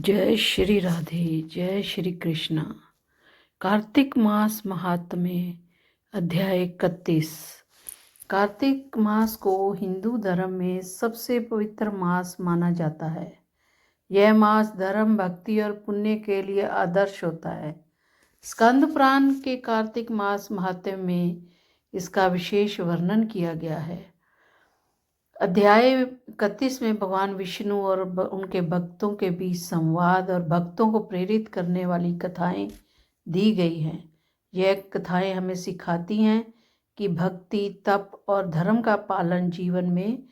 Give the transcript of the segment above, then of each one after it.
जय श्री राधे। जय श्री कृष्णा। कार्तिक मास महात्म्य अध्याय 31। कार्तिक मास को हिंदू धर्म में सबसे पवित्र मास माना जाता है। यह मास धर्म, भक्ति और पुण्य के लिए आदर्श होता है। स्कंद पुराण के कार्तिक मास महात्म्य में इसका विशेष वर्णन किया गया है। अध्याय 31 में भगवान विष्णु और उनके भक्तों के बीच संवाद और भक्तों को प्रेरित करने वाली कथाएं दी गई हैं। यह कथाएं हमें सिखाती हैं कि भक्ति, तप और धर्म का पालन जीवन में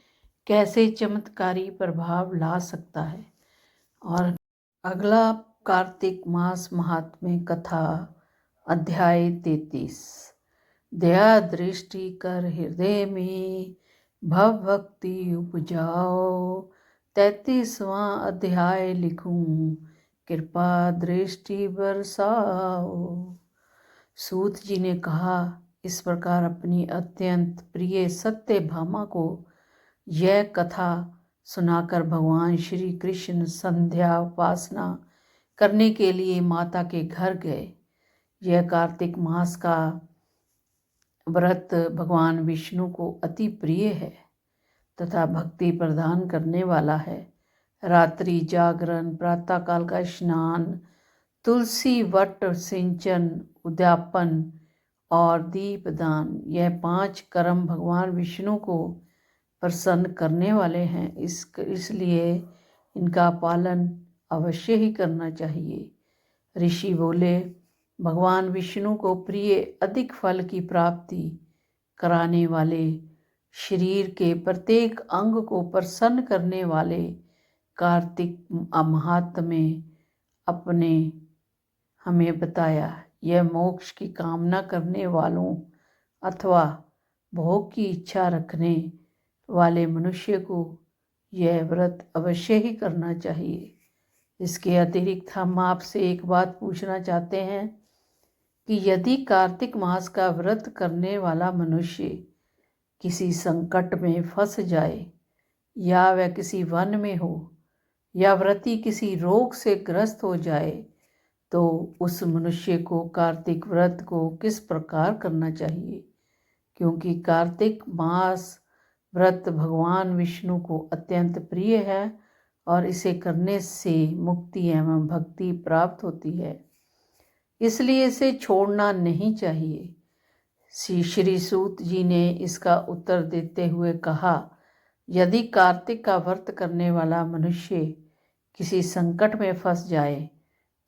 कैसे चमत्कारी प्रभाव ला सकता है। और अगला कार्तिक मास महात्म्य कथा अध्याय 33। दया दृष्टि कर हृदय में भव भक्ति उपजाओ। 33वां अध्याय लिखूं, कृपा दृष्टि बरसाओ। सूत जी ने कहा, इस प्रकार अपनी अत्यंत प्रिय सत्यभामा को यह कथा सुनाकर भगवान श्री कृष्ण संध्या उपासना करने के लिए माता के घर गए। यह कार्तिक मास का व्रत भगवान विष्णु को अति प्रिय है तथा भक्ति प्रदान करने वाला है। रात्रि जागरण, प्रातःकाल का स्नान, तुलसी वट सिंचन, उद्यापन और दीपदान, यह 5 कर्म भगवान विष्णु को प्रसन्न करने वाले हैं। इसलिए इनका पालन अवश्य ही करना चाहिए। ऋषि बोले, भगवान विष्णु को प्रिय अधिक फल की प्राप्ति कराने वाले, शरीर के प्रत्येक अंग को प्रसन्न करने वाले कार्तिक महात्म्य अपने हमें बताया। यह मोक्ष की कामना करने वालों अथवा भोग की इच्छा रखने वाले मनुष्य को यह व्रत अवश्य ही करना चाहिए। इसके अतिरिक्त हम आपसे एक बात पूछना चाहते हैं कि यदि कार्तिक मास का व्रत करने वाला मनुष्य किसी संकट में फंस जाए, या वह किसी वन में हो, या व्रती किसी रोग से ग्रस्त हो जाए, तो उस मनुष्य को कार्तिक व्रत को किस प्रकार करना चाहिए। क्योंकि कार्तिक मास व्रत भगवान विष्णु को अत्यंत प्रिय है और इसे करने से मुक्ति एवं भक्ति प्राप्त होती है, इसलिए इसे छोड़ना नहीं चाहिए। श्री सूत जी ने इसका उत्तर देते हुए कहा, यदि कार्तिक का व्रत करने वाला मनुष्य किसी संकट में फंस जाए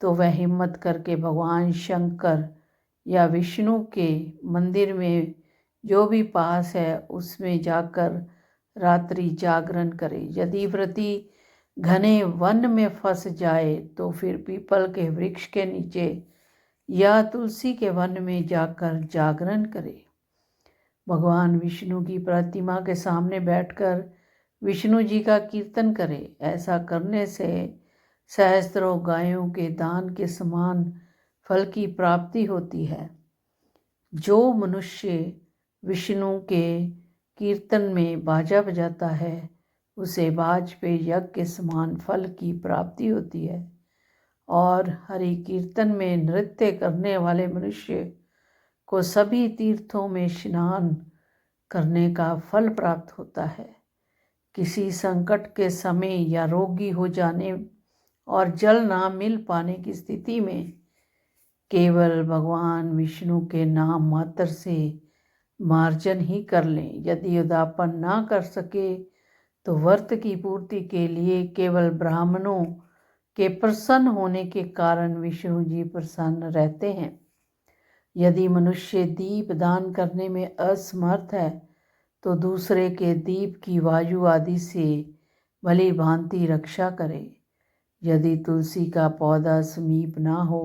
तो वह हिम्मत करके भगवान शंकर या विष्णु के मंदिर में जो भी पास है उसमें जाकर रात्रि जागरण करे। यदि व्रती घने वन में फंस जाए तो फिर पीपल के वृक्ष के नीचे या तुलसी के वन में जाकर जागरण करे। भगवान विष्णु की प्रतिमा के सामने बैठकर विष्णु जी का कीर्तन करे। ऐसा करने से सहस्त्रों गायों के दान के समान फल की प्राप्ति होती है। जो मनुष्य विष्णु के कीर्तन में बाजा बजाता है उसे बाज पे यज्ञ के समान फल की प्राप्ति होती है। और हरि कीर्तन में नृत्य करने वाले मनुष्य को सभी तीर्थों में स्नान करने का फल प्राप्त होता है। किसी संकट के समय या रोगी हो जाने और जल ना मिल पाने की स्थिति में केवल भगवान विष्णु के नाम मात्र से मार्जन ही कर लें। यदि उद्यापन ना कर सके तो व्रत की पूर्ति के लिए केवल ब्राह्मणों के प्रसन्न होने के कारण विष्णु जी प्रसन्न रहते हैं। यदि मनुष्य दीप दान करने में असमर्थ है तो दूसरे के दीप की वायु आदि से भली भांति रक्षा करे। यदि तुलसी का पौधा समीप ना हो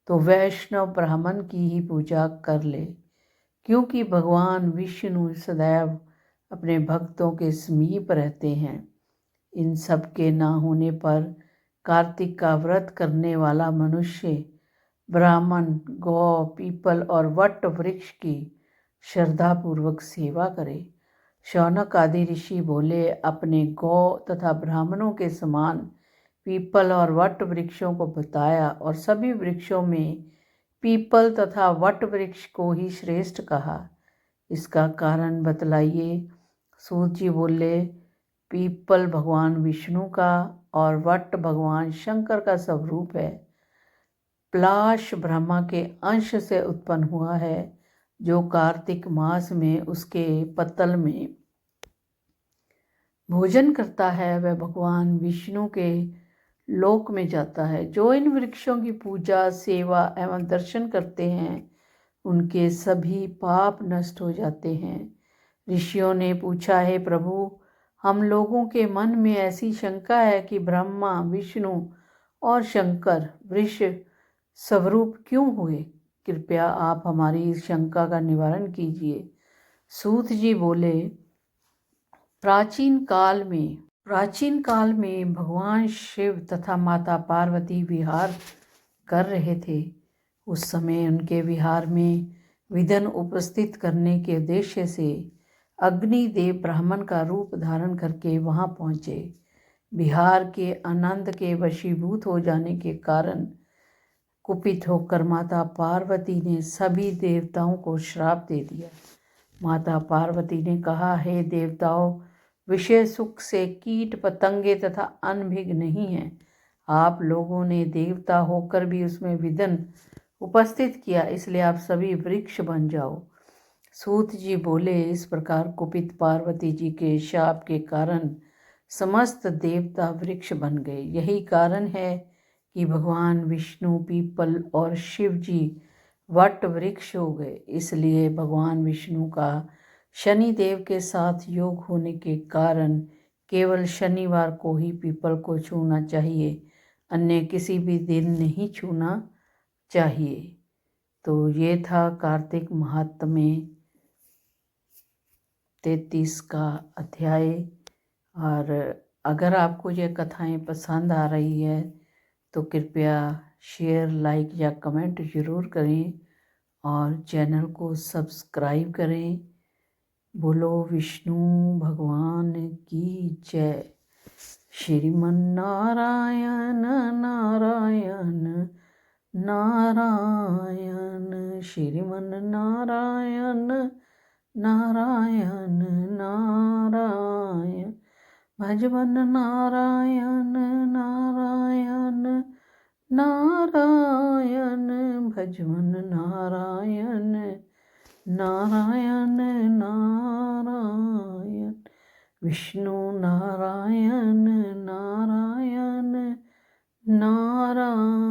तो वैष्णव ब्राह्मण की ही पूजा कर ले, क्योंकि भगवान विष्णु सदैव अपने भक्तों के समीप रहते हैं। इन सब के ना होने पर कार्तिक का व्रत करने वाला मनुष्य ब्राह्मण, गौ, पीपल और वट वृक्ष की श्रद्धापूर्वक सेवा करे। शौनक आदि ऋषि बोले, अपने गौ तथा ब्राह्मणों के समान पीपल और वट वृक्षों को बताया और सभी वृक्षों में पीपल तथा वट वृक्ष को ही श्रेष्ठ कहा। इसका कारण बतलाइए। सूत जी बोले, पीपल भगवान विष्णु का और वट भगवान शंकर का स्वरूप है। पलाश ब्रह्मा के अंश से उत्पन्न हुआ है। जो कार्तिक मास में उसके पत्तल में भोजन करता है वह भगवान विष्णु के लोक में जाता है। जो इन वृक्षों की पूजा, सेवा एवं दर्शन करते हैं उनके सभी पाप नष्ट हो जाते हैं। ऋषियों ने पूछा, है प्रभु, हम लोगों के मन में ऐसी शंका है कि ब्रह्मा, विष्णु और शंकर वृक्ष स्वरूप क्यों हुए? कृपया आप हमारी इस शंका का निवारण कीजिए। सूत जी बोले, प्राचीन काल में भगवान शिव तथा माता पार्वती विहार कर रहे थे। उस समय उनके विहार में विघ्न उपस्थित करने के उद्देश्य से अग्निदेव ब्राह्मण का रूप धारण करके वहां पहुंचे। विहार के आनंद के वशीभूत हो जाने के कारण कुपित होकर माता पार्वती ने सभी देवताओं को श्राप दे दिया। माता पार्वती ने कहा, हे देवताओं, विषय सुख से कीट पतंगे तथा अन्न भी नहीं है। आप लोगों ने देवता होकर भी उसमें विघ्न उपस्थित किया, इसलिए आप सभी वृक्ष बन जाओ। सूत जी बोले, इस प्रकार कुपित पार्वती जी के शाप के कारण समस्त देवता वृक्ष बन गए। यही कारण है कि भगवान विष्णु पीपल और शिव जी वट वृक्ष हो गए। इसलिए भगवान विष्णु का शनिदेव के साथ योग होने के कारण केवल शनिवार को ही पीपल को छूना चाहिए, अन्य किसी भी दिन नहीं छूना चाहिए। तो ये था कार्तिक महात्म्य 33 का अध्याय। और अगर आपको ये कथाएं पसंद आ रही है तो कृपया शेयर, लाइक या कमेंट ज़रूर करें और चैनल को सब्सक्राइब करें। बोलो विष्णु भगवान की जय। श्रीमन नारायण नारायण नारायण, श्रीमन नारायण नारायण नारायण, भजवन नारायण नारायण नारायण, भजवन नारायण नारायण नारायण, विष्णु नारायण नारायण नारायण।